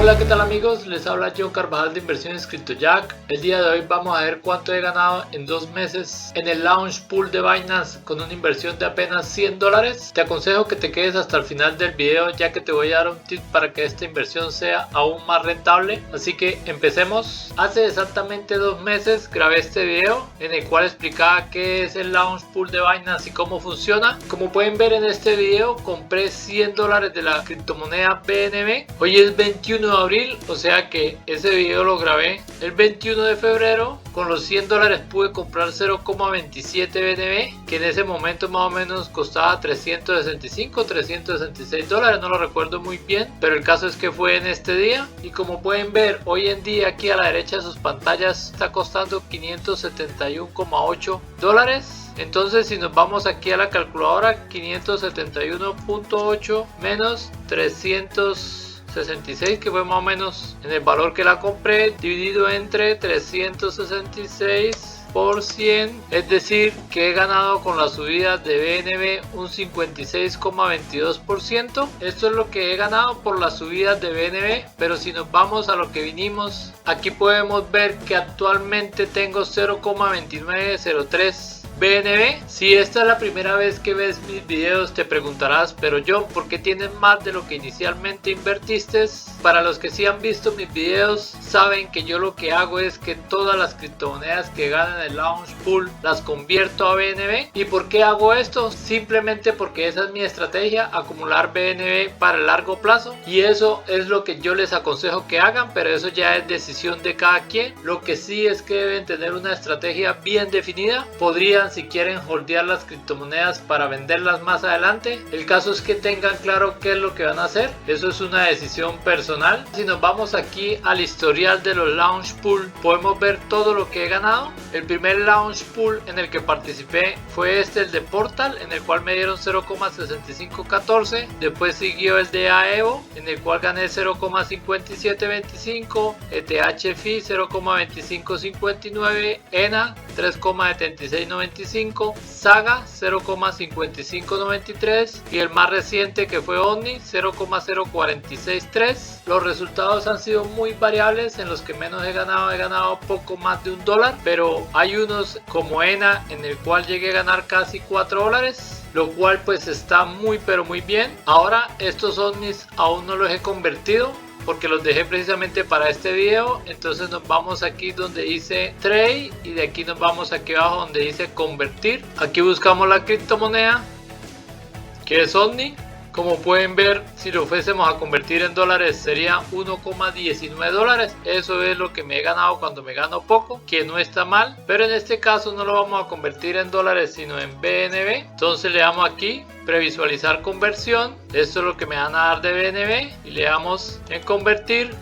Hola, ¿qué tal amigos? Les habla John Carvajal de Inversiones CryptoJack. El día de hoy vamos a ver cuánto he ganado en 2 meses en el launch pool de Binance con una inversión de apenas $100. Te aconsejo que te quedes hasta el final del video, ya que te voy a dar un tip para que esta inversión sea aún más rentable. Así que empecemos. Hace exactamente 2 meses grabé este video en el cual explicaba qué es el launch pool de Binance y cómo funciona. Como pueden ver en este video, compré $100 de la criptomoneda BNB. Hoy es 21 de abril, o sea que ese video lo grabé el 21 de febrero. Con los $100 pude comprar 0,27 BNB, que en ese momento más o menos costaba 365, 366 dólares, no lo recuerdo muy bien, pero el caso es que fue en este día. Y como pueden ver, hoy en día aquí a la derecha de sus pantallas está costando 571,8 dólares. Entonces si nos vamos aquí a la calculadora, 571.8 menos 366, que fue más o menos en el valor que la compré, dividido entre 366 por 100, es decir que he ganado con la subida de BNB un 56,22%. Esto es lo que he ganado por las subidas de BNB, pero si nos vamos a lo que vinimos, aquí podemos ver que actualmente tengo 0,2903 BNB. Si esta es la primera vez que ves mis videos, te preguntarás, pero John, ¿por qué tienes más de lo que inicialmente invertiste? Para los que sí han visto mis videos, saben que yo lo que hago es que todas las criptomonedas que ganan el launch pool las convierto a BNB. ¿Y por qué hago esto? Simplemente porque esa es mi estrategia, acumular BNB para el largo plazo, y eso es lo que yo les aconsejo que hagan, pero eso ya es decisión de cada quien. Lo que sí es que deben tener una estrategia bien definida. Podrían, si quieren, holdear las criptomonedas para venderlas más adelante. El caso es que tengan claro qué es lo que van a hacer. Eso es una decisión personal. Si nos vamos aquí al historial de los launch pool, podemos ver todo lo que he ganado. El primer launch pool en el que participé fue el de Portal, en el cual me dieron 0,6514. Después siguió el de AEVO, en el cual gané 0,5725, ETHFI 0,2559, ENA 3,7695, Saga 0,5593 y el más reciente, que fue Omni, 0,0463. Los resultados han sido muy variables. En los que menos he ganado poco más de $1, pero hay unos como ENA en el cual llegué a ganar casi $4, lo cual pues está muy pero muy bien. Ahora estos Omnis aún no los he convertido porque los dejé precisamente para este video. Entonces nos vamos aquí donde dice Trade y de aquí nos vamos aquí abajo donde dice Convertir. Aquí buscamos la criptomoneda que es Omni. Como pueden ver, si lo fuésemos a convertir en dólares sería 1,19 dólares. Eso es lo que me he ganado cuando me gano poco, que no está mal, pero en este caso no lo vamos a convertir en dólares sino en BNB. Entonces le damos aquí previsualizar conversión. Esto es lo que me van a dar de BNB y le damos en convertir.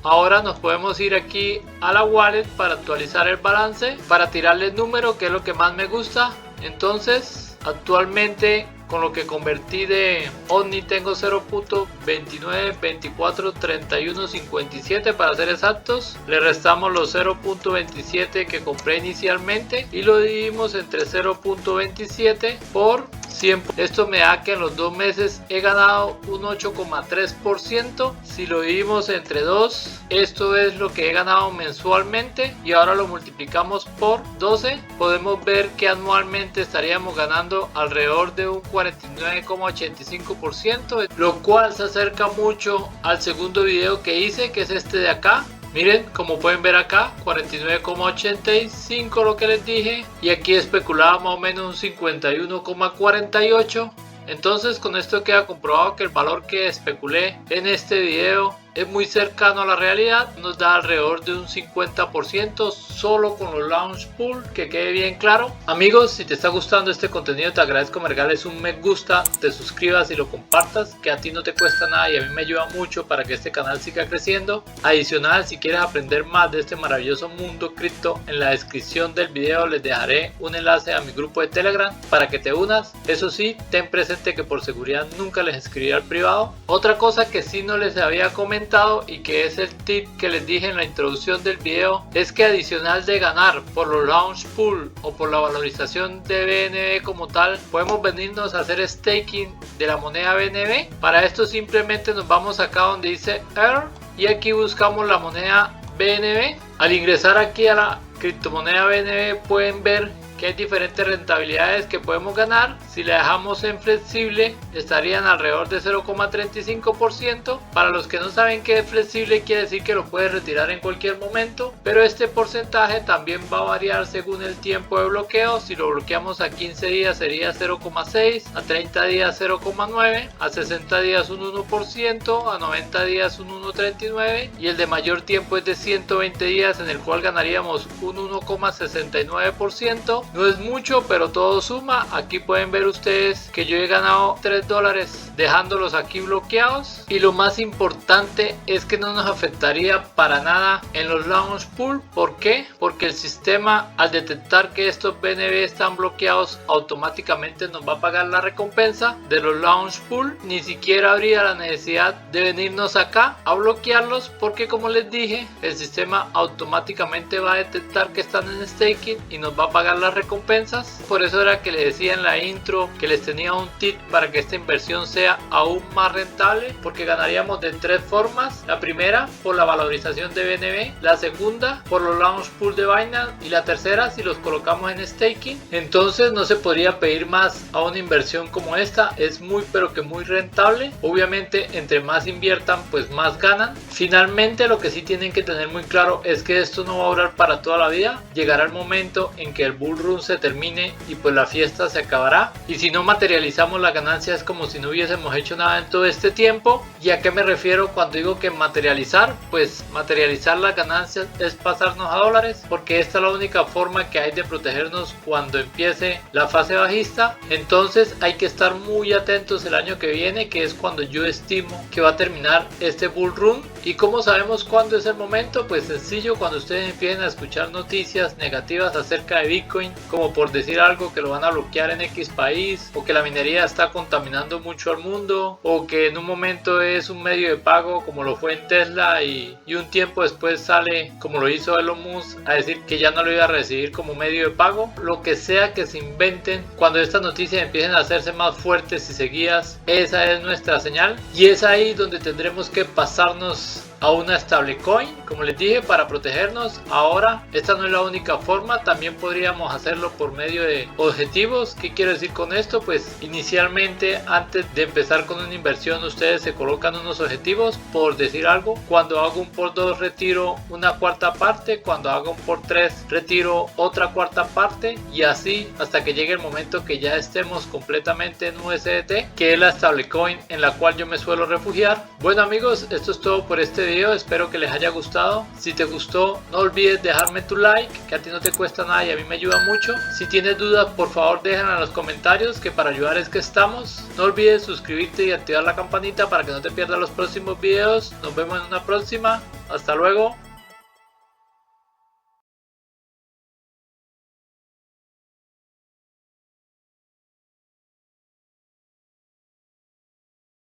Ahora nos podemos ir aquí a la wallet para actualizar el balance, para tirarle el número, que es lo que más me gusta. Entonces actualmente con lo que convertí de Omni tengo 0.29243157 para ser exactos. Le restamos los 0.27 que compré inicialmente y lo dividimos entre 0.27 por 100. Esto me da que en los 2 meses he ganado un 8,3%. Si lo dividimos entre 2, esto es lo que he ganado mensualmente, y ahora lo multiplicamos por 12, podemos ver que anualmente estaríamos ganando alrededor de un 49,85%, lo cual se acerca mucho al segundo video que hice, que es este de acá. Miren, como pueden ver acá, 49,85 lo que les dije, y aquí especulaba más o menos un 51,48. Entonces con esto queda comprobado que el valor que especulé en este video es muy cercano a la realidad. Nos da alrededor de un 50% solo con los launch pool, que quede bien claro. Amigos, si te está gustando este contenido, te agradezco me regales un me gusta, te suscribas y lo compartas, que a ti no te cuesta nada y a mí me ayuda mucho para que este canal siga creciendo. Adicional, si quieres aprender más de este maravilloso mundo cripto, en la descripción del video les dejaré un enlace a mi grupo de Telegram para que te unas. Eso sí, ten presente que por seguridad nunca les escribiré al privado. Otra cosa que sí no les había comentado comentado y que es el tip que les dije en la introducción del video, es que adicional de ganar por los launch pool o por la valorización de BNB como tal, podemos venirnos a hacer staking de la moneda BNB. Para esto simplemente nos vamos acá donde dice Earn y aquí buscamos la moneda BNB. Al ingresar aquí a la criptomoneda BNB pueden ver que hay diferentes rentabilidades que podemos ganar. Si la dejamos en flexible estarían alrededor de 0,35%. Para los que no saben qué es flexible, quiere decir que lo puedes retirar en cualquier momento, pero este porcentaje también va a variar según el tiempo de bloqueo. Si lo bloqueamos a 15 días sería 0,6, a 30 días 0,9, a 60 días un 1%, a 90 días un 1,39 y el de mayor tiempo es de 120 días en el cual ganaríamos un 1,69%. No es mucho, pero todo suma. Aquí pueden ver ustedes que yo he ganado $3 dejándolos aquí bloqueados, y lo más importante es que no nos afectaría para nada en los launch pool. ¿Por qué? Porque el sistema, al detectar que estos BNB están bloqueados, automáticamente nos va a pagar la recompensa de los launch pool. Ni siquiera habría la necesidad de venirnos acá a bloquearlos, porque como les dije, el sistema automáticamente va a detectar que están en staking y nos va a pagar las recompensas. Por eso era que les decía en la intro que les tenía un tip para que esta inversión sea aún más rentable, porque ganaríamos de tres formas. La primera, por la valorización de BNB, la segunda, por los launch pool de Binance, y la tercera, si los colocamos en staking. Entonces no se podría pedir más a una inversión como esta. Es muy pero que muy rentable. Obviamente entre más inviertan pues más ganan. Finalmente lo que sí tienen que tener muy claro es que esto no va a durar para toda la vida. Llegará el momento en que el bull run se termine y pues la fiesta se acabará, y si no materializamos la ganancia es como si no hubiésemos hecho nada en todo este tiempo. ¿Y a qué me refiero cuando digo que materializar? Pues materializar las ganancias es pasarnos a dólares, porque esta es la única forma que hay de protegernos cuando empiece la fase bajista. Entonces hay que estar muy atentos el año que viene, que es cuando yo estimo que va a terminar este bull run. ¿Y cómo sabemos cuándo es el momento? Pues sencillo, cuando ustedes empiecen a escuchar noticias negativas acerca de Bitcoin, como por decir algo que lo van a bloquear en X país, o que la minería está contaminando mucho al mundo, o que en un momento es un medio de pago como lo fue en Tesla y un tiempo después sale, como lo hizo Elon Musk, a decir que ya no lo iba a recibir como medio de pago. Lo que sea que se inventen, cuando estas noticias empiecen a hacerse más fuertes y seguidas, esa es nuestra señal, y es ahí donde tendremos que pasarnos a una stablecoin, como les dije, para protegernos. Ahora, esta no es la única forma, también podríamos hacerlo por medio de objetivos. ¿Qué quiero decir con esto? Pues inicialmente, antes de empezar con una inversión, ustedes se colocan unos objetivos. Por decir algo, cuando hago un por 2 retiro una cuarta parte, cuando hago un por 3 retiro otra cuarta parte, y así hasta que llegue el momento que ya estemos completamente en USDT, que es la stablecoin en la cual yo me suelo refugiar. Bueno amigos, esto es todo por este video, espero que les haya gustado. Si te gustó, no olvides dejarme tu like, que a ti no te cuesta nada y a mí me ayuda mucho. Si tienes dudas, por favor déjenlas en los comentarios, que para ayudar es que estamos. No olvides suscribirte y activar la campanita para que no te pierdas los próximos videos. Nos vemos en una próxima. Hasta luego.